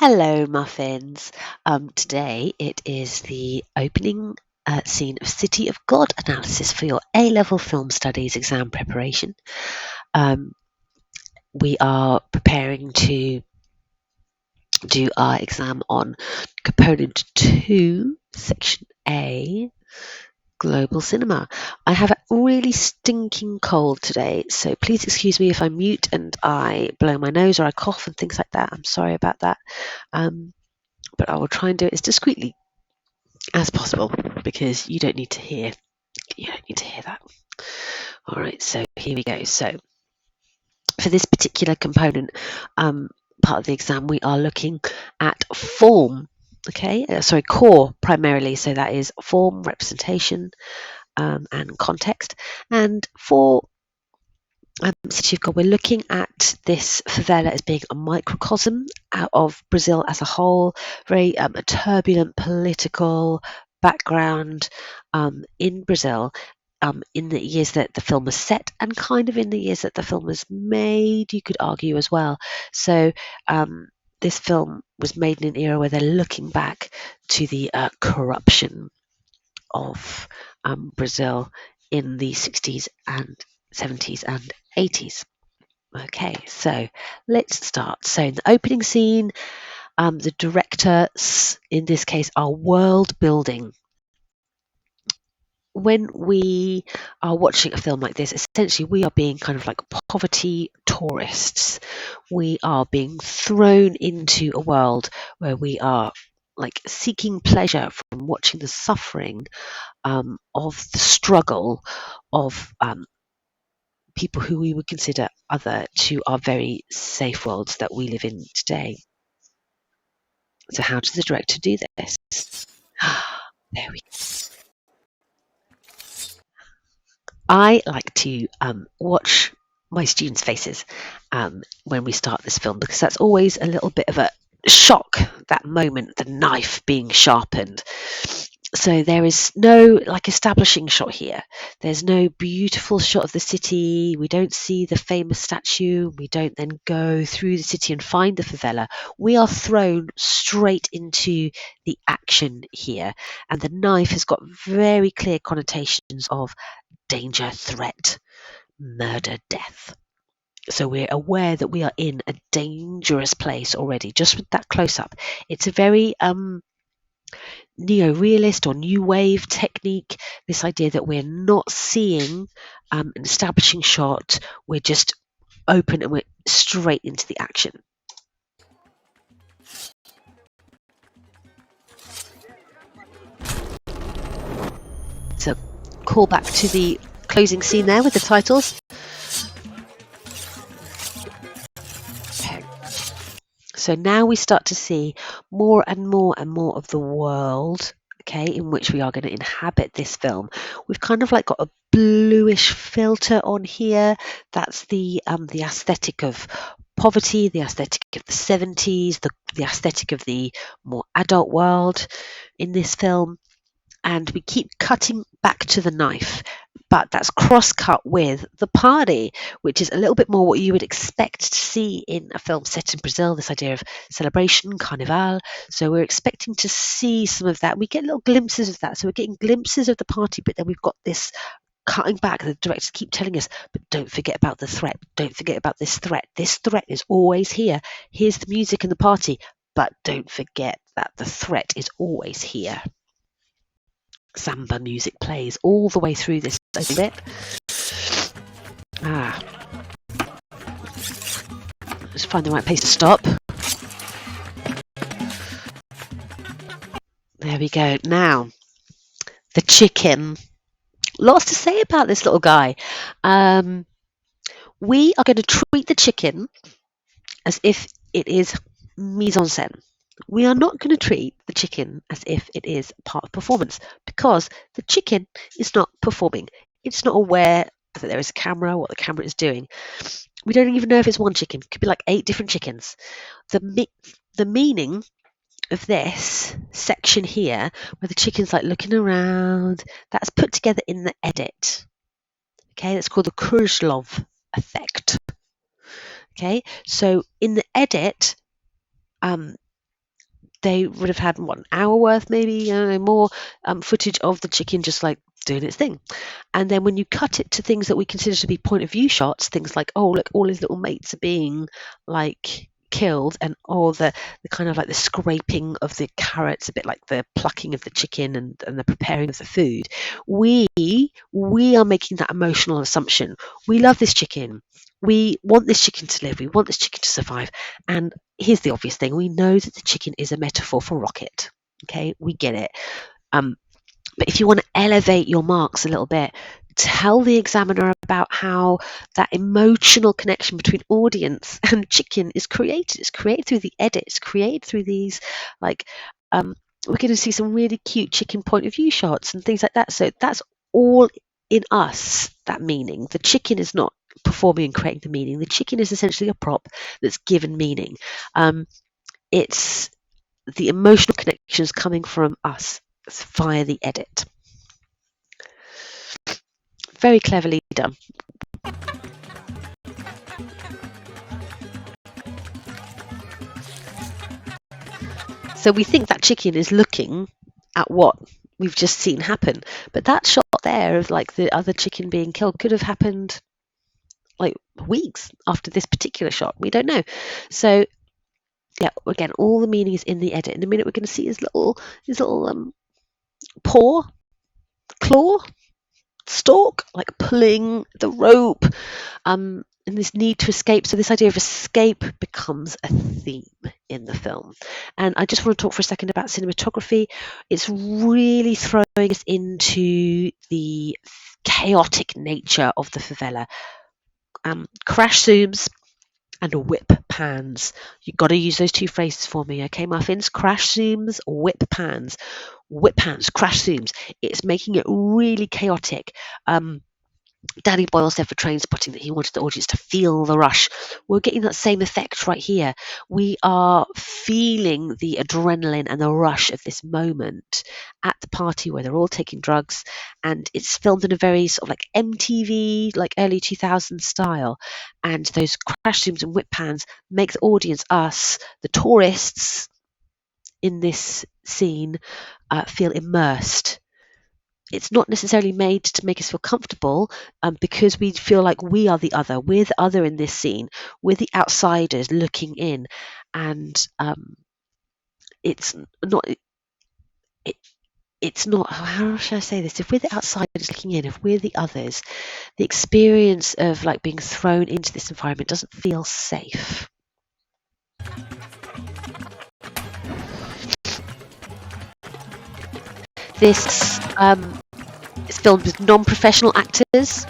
Hello, muffins. Today it is the opening scene of City of God analysis for your A-level film studies exam preparation. Um, we are preparing to do our exam on component 2, section A, global cinema. I have a really stinking cold today, so please excuse me if I mute and I blow my nose or I cough and things like that. I'm sorry about that. But I will try and do it as discreetly as possible because you don't need to hear that. All right, so here we go. So for this particular component part of the exam, we are looking at form. Core primarily. So that is form, representation, and context. And for City of God, we're looking at this favela as being a microcosm out of Brazil as a whole, very a turbulent political background in Brazil in the years that the film was set and kind of in the years that the film was made, you could argue as well. So this film was made in an era where they're looking back to the corruption of Brazil in the 60s and 70s and 80s. Okay, so let's start. So in the opening scene, the directors, in this case, are world building. When we are watching a film like this, essentially we are being kind of like poverty tourists. We are being thrown into a world where we are like seeking pleasure from watching the suffering of the struggle of people who we would consider other to our very safe worlds that we live in today. So how does the director do this? There we go. I like to watch my students' faces when we start this film because that's always a little bit of a shock, that moment, the knife being sharpened. So there is no like establishing shot here. There's no beautiful shot of the city. We don't see the famous statue. We don't then go through the city and find the favela. We are thrown straight into the action here. And the knife has got very clear connotations of danger, threat, murder, death. So we're aware that we are in a dangerous place already, just with that close up. It's a very neo-realist or new wave technique, this idea that we're not seeing an establishing shot, we're just open and we're straight into the action. So call back to the closing scene there with the titles. Okay. So now we start to see more and more and more of the world, okay, in which we are going to inhabit this film. We've kind of like got a bluish filter on here. That's the aesthetic of poverty, the aesthetic of the 70s, the aesthetic of the more adult world in this film. And we keep cutting back to the knife, but that's cross-cut with the party, which is a little bit more what you would expect to see in a film set in Brazil, this idea of celebration, carnival. So we're expecting to see some of that. We get little glimpses of that. So we're getting glimpses of the party, but then we've got this cutting back. The directors keep telling us, but don't forget about the threat. Don't forget about this threat. This threat is always here. Here's the music and the party, but don't forget that the threat is always here. Samba music plays all the way through this bit. Just find the right place to stop. There we go. Now, the chicken. Lots to say about this little guy. We are going to treat the chicken as if it is mise en scène. We are not going to treat the chicken as if it is part of performance because the chicken is not performing. It's not aware that there is a camera, what the camera is doing. We don't even know if it's one chicken. It could be like 8 different chickens. The meaning of this section here, where the chicken's like looking around, that's put together in the edit. Okay, that's called the Krzysztof effect. Okay, so in the edit, they would have had an hour worth, maybe, I don't know, more footage of the chicken just like doing its thing. And then when you cut it to things that we consider to be point of view shots, things like, oh, look, all his little mates are being like killed, and all the kind of like the scraping of the carrots, a bit like the plucking of the chicken, and the preparing of the food, we are making that emotional assumption. We love this chicken. We want this chicken to live. We want this chicken to survive. And here's the obvious thing. We know that the chicken is a metaphor for Rocket. Okay, we get it. But if you want to elevate your marks a little bit, tell the examiner about how that emotional connection between audience and chicken is created. It's created through the edit. It's created through these, like, we're going to see some really cute chicken point of view shots and things like that. So that's all in us, that meaning. The chicken is not performing and creating the meaning. The chicken is essentially a prop that's given meaning. It's the emotional connections coming from us via the edit. Very cleverly done. So we think that chicken is looking at what we've just seen happen, but that shot there of like the other chicken being killed could have happened like weeks after this particular shot. We don't know. So yeah, again, all the meaning is in the edit. In a minute, we're going to see his little paw, claw, stalk, like pulling the rope, and this need to escape. So this idea of escape becomes a theme in the film. And I just want to talk for a second about cinematography. It's really throwing us into the chaotic nature of the favela. Crash zooms and whip pans. You've got to use those two phrases for me, okay, muffins? Crash zooms, whip pans. Whip pans, crash zooms. It's making it really chaotic. Danny Boyle said for Trainspotting that he wanted the audience to feel the rush. We're getting that same effect right here. We are feeling the adrenaline and the rush of this moment at the party where they're all taking drugs, and it's filmed in a very sort of like MTV, like early 2000s style. And those crash zooms and whip pans make the audience, us, the tourists in this scene, feel immersed. It's not necessarily made to make us feel comfortable, because we feel like we are the other. We're the other in this scene. We're the outsiders looking in, and it's not. It's not. How should I say this? If we're the outsiders looking in, if we're the others, the experience of like being thrown into this environment doesn't feel safe. This is filmed with non-professional actors.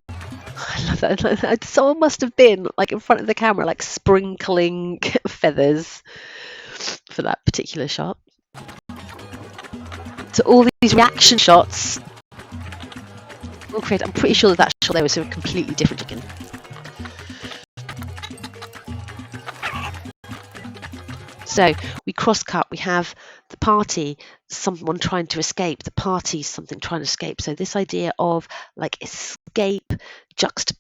I love that. Someone must have been like in front of the camera, like sprinkling feathers for that particular shot. So all these reaction shots will create. I'm pretty sure that shot there was a completely different chicken. So we cross-cut. We have the party, someone trying to escape. The party, something trying to escape. So this idea of like escape,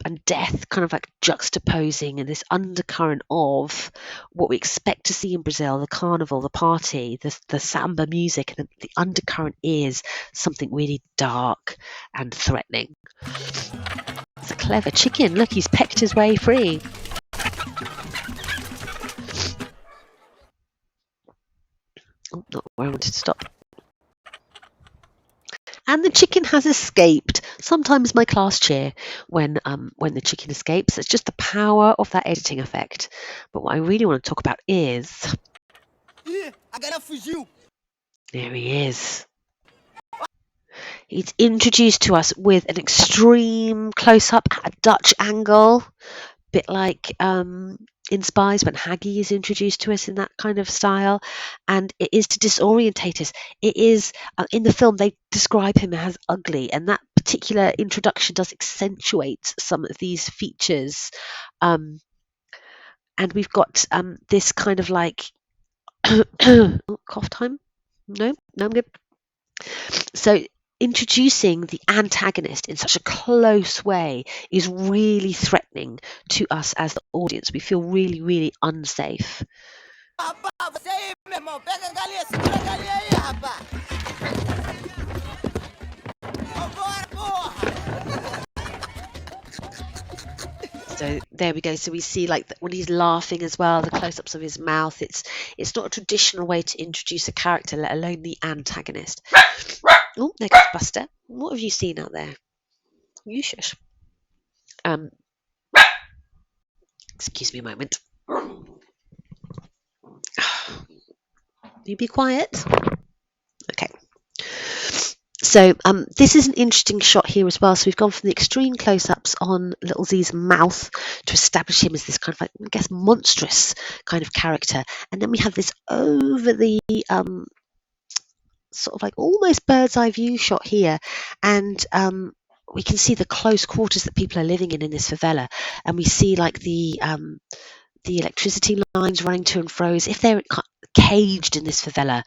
and death, kind of like juxtaposing, and this undercurrent of what we expect to see in Brazil: the carnival, the party, the samba music, and the undercurrent is something really dark and threatening. It's a clever chicken. Look, he's pecked his way free. Oh, not where I wanted to stop. And the chicken has escaped. Sometimes my class cheer when the chicken escapes. It's just the power of that editing effect. But what I really want to talk about is... There he is. He's introduced to us with an extreme close-up at a Dutch angle. Bit like in Spies when Haggy is introduced to us in that kind of style, and it is to disorientate us. It is in the film they describe him as ugly, and that particular introduction does accentuate some of these features. And we've got this kind of like cough time. No, I'm good. So introducing the antagonist in such a close way is really threatening to us as the audience. We feel really, really unsafe. So there we go. So we see like when he's laughing as well, the close-ups of his mouth. It's not a traditional way to introduce a character, let alone the antagonist. Oh, there goes Buster. What have you seen out there? You shush. Excuse me a moment. You be quiet. Okay. So this is an interesting shot here as well. So we've gone from the extreme close-ups on Little Z's mouth to establish him as this kind of like, I guess, monstrous kind of character. And then we have this over the sort of like almost bird's eye view shot here. And we can see the close quarters that people are living in this favela. And we see like the electricity lines running to and fro as if they're caged in this favela.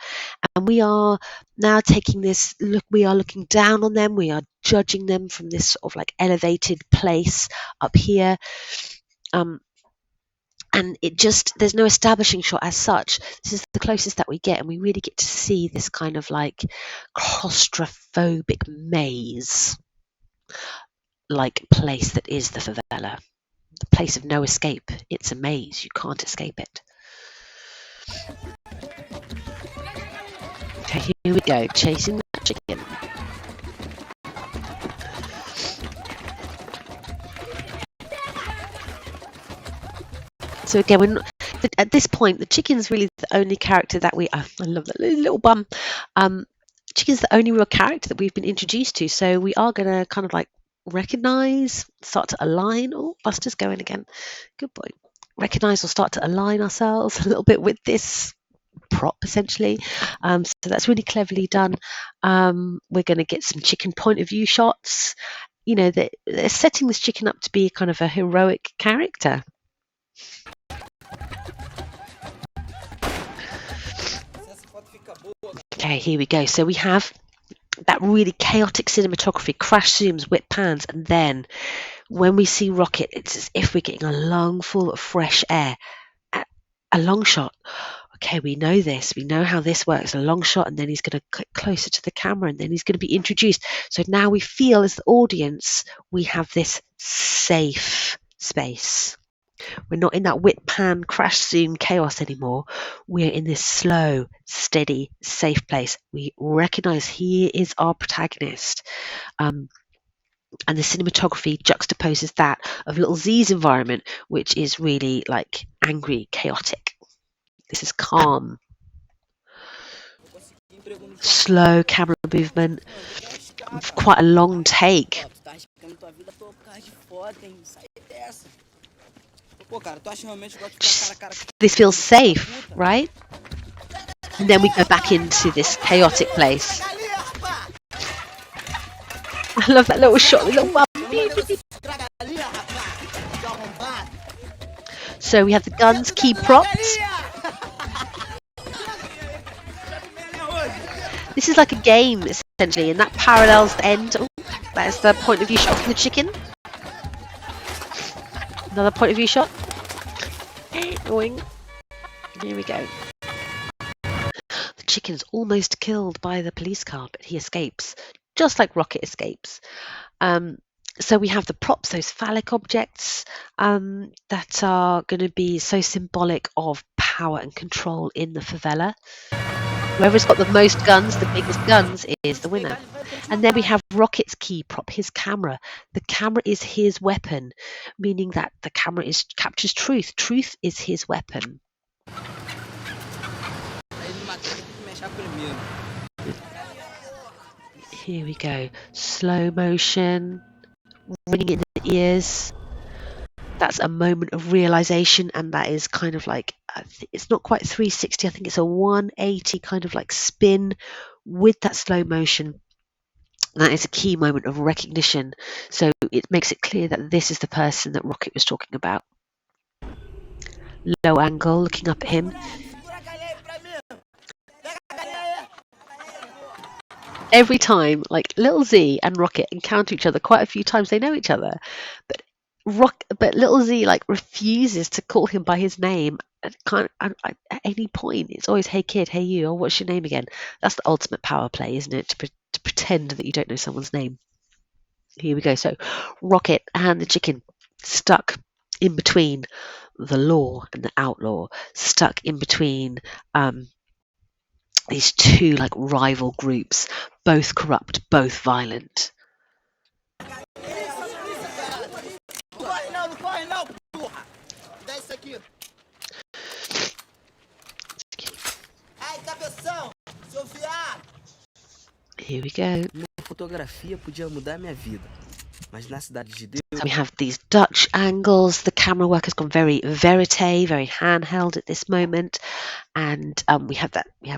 And we are now taking this look, we are looking down on them, we are judging them from this sort of like elevated place up here. And it just, there's no establishing shot as such. This is the closest that we get, and we really get to see this kind of like claustrophobic maze like place that is the favela. The place of no escape. It's a maze. You can't escape it. Okay, here we go. Chasing the chicken. So again, we're not, at this point, the chicken's really the only character that we... I love that little bum. Chicken's the only real character that we've been introduced to. So we are going to kind of like recognize, start to align. Oh, Buster's going again. Good boy. Recognize or start to align ourselves a little bit with this prop, essentially. So that's really cleverly done. We're going to get some chicken point of view shots. You know, they're setting this chicken up to be kind of a heroic character. Okay, here we go. So we have that really chaotic cinematography, crash zooms, whip pans, and then when we see Rocket, it's as if we're getting a lung full of fresh air. A long shot. Okay, we know this. We know how this works. A long shot, and then he's going to click closer to the camera, and then he's going to be introduced. So now we feel, as the audience, we have this safe space. We're not in that whip pan, crash zoom chaos anymore. We're in this slow, steady, safe place. We recognize he is our protagonist. And the cinematography juxtaposes that of Little Z's environment, which is really like angry, chaotic. This is calm. Slow camera movement. Quite a long take. This feels safe, right? And then we go back into this chaotic place. I love that little shot, the little bum. So we have the guns, key props. This is like a game, essentially, and that parallels the end. Oh, that's the point of view shot from the chicken. Another point of view shot. Going. Here we go. The chicken's almost killed by the police car, but he escapes, just like Rocket escapes. So we have the props, those phallic objects that are going to be so symbolic of power and control in the favela. Whoever's got the most guns, the biggest guns, is the winner. And then we have Rocket's key prop, his camera. The camera is his weapon, meaning that the camera captures truth. Truth is his weapon. Here we go. Slow motion, ringing in the ears. That's a moment of realization, and that is kind of like, it's not quite 360, I think it's a 180 kind of like spin with that slow motion. That is a key moment of recognition. So it makes it clear that this is the person that Rocket was talking about. Low angle, looking up at him. Every time, like Little Z and Rocket encounter each other quite a few times, they know each other. But but little Z like refuses to call him by his name. At any point, it's always "Hey kid, hey you," or "What's your name again?" That's the ultimate power play, isn't it? To pretend that you don't know someone's name. Here we go. So, Rocket and the chicken stuck in between the law and the outlaw, stuck in between these two like rival groups, both corrupt, both violent. Here we go. So we have these Dutch angles. The camera work has gone very verite, very handheld at this moment, and we have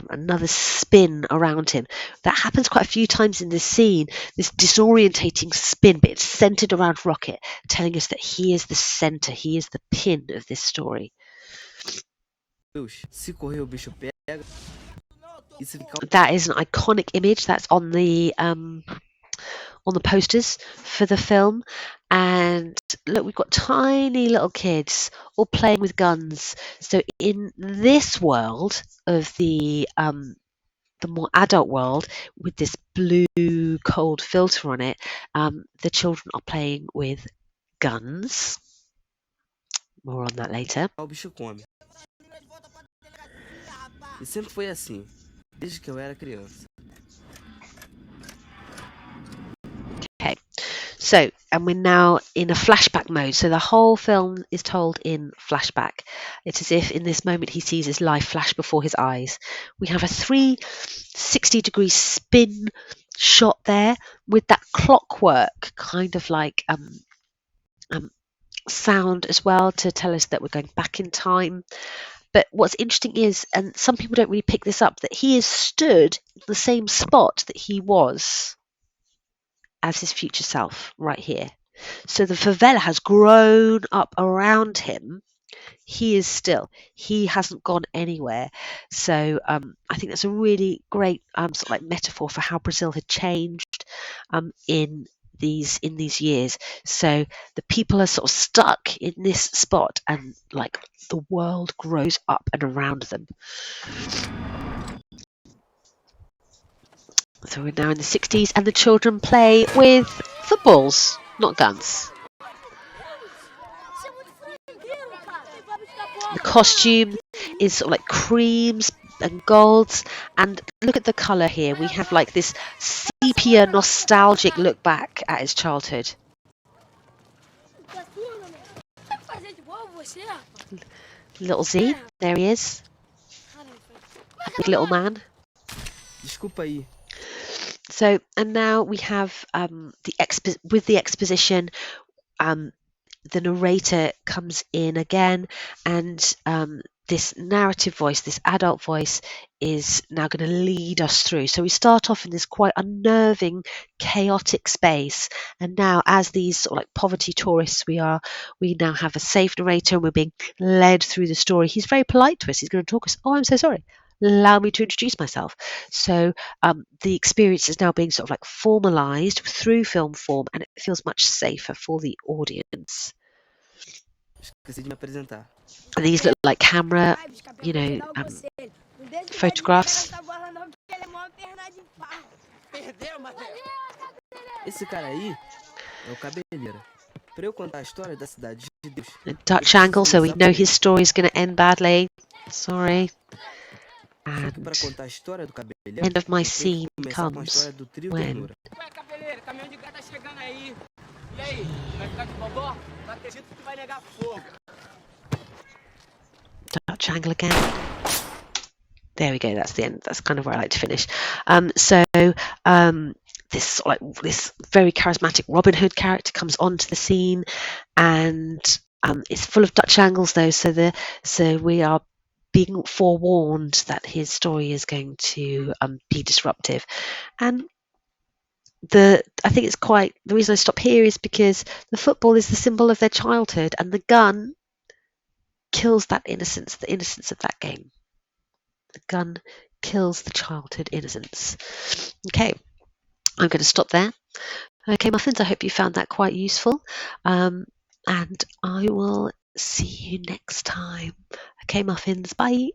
another spin around him. That happens quite a few times in this scene. This disorientating spin, but it's centered around Rocket, telling us that he is the center, he is the pin of this story. That is an iconic image that's on the posters for the film. And look, we've got tiny little kids all playing with guns. So in this world of the more adult world with this blue cold filter on it, the children are playing with guns. More on that later. O bicho come. E sempre foi assim, desde que eu era criança. Okay, so, and we're now in a flashback mode. So the whole film is told in flashback. It's as if in this moment he sees his life flash before his eyes. We have a 360-degree spin shot there with that clockwork kind of like sound as well to tell us that we're going back in time. But what's interesting is, and some people don't really pick this up, that he is stood in the same spot that he was as his future self right here. So the favela has grown up around him. He is still. He hasn't gone anywhere. So I think that's a really great sort of like metaphor for how Brazil had changed in these years. So the people are sort of stuck in this spot, and like the world grows up and around them. So we're now in the 60s, and the children play with footballs, not guns. The costume is sort of like creams and golds, and look at the colour here. We have like this sepia nostalgic look back at his childhood. Little Z, there he is. Big little man. Desculpa aí. So, and now we have with the exposition, the narrator comes in again, and this narrative voice, this adult voice, is now going to lead us through. So we start off in this quite unnerving, chaotic space, and now as these sort of like poverty tourists we now have a safe narrator, and we're being led through the story. He's very polite to us. He's going to talk us. Oh, I'm so sorry. Allow me to introduce myself. So the experience is now being sort of like formalized through film form, and it feels much safer for the audience. Esqueci de me apresentar. And these look like camera, photographs. Esse cara aí é o Cabeleira. Para eu contar a história da cidade de Deus. A Dutch angle, so we know his story is going to end badly. Sorry. And para contar a história do Cabeleira. End of my scene comes when. Dutch angle again. There we go. That's the end. That's kind of where I like to finish. This very charismatic Robin Hood character comes onto the scene, and it's full of Dutch angles though. So we are being forewarned that his story is going to be disruptive, and I think it's quite. The reason I stop here is because the football is the symbol of their childhood, and the gun kills that innocence, the innocence of that game. The gun kills the childhood innocence. Okay, I'm going to stop there. Okay, muffins, I hope you found that quite useful. and I will see you next time. Okay, muffins, bye.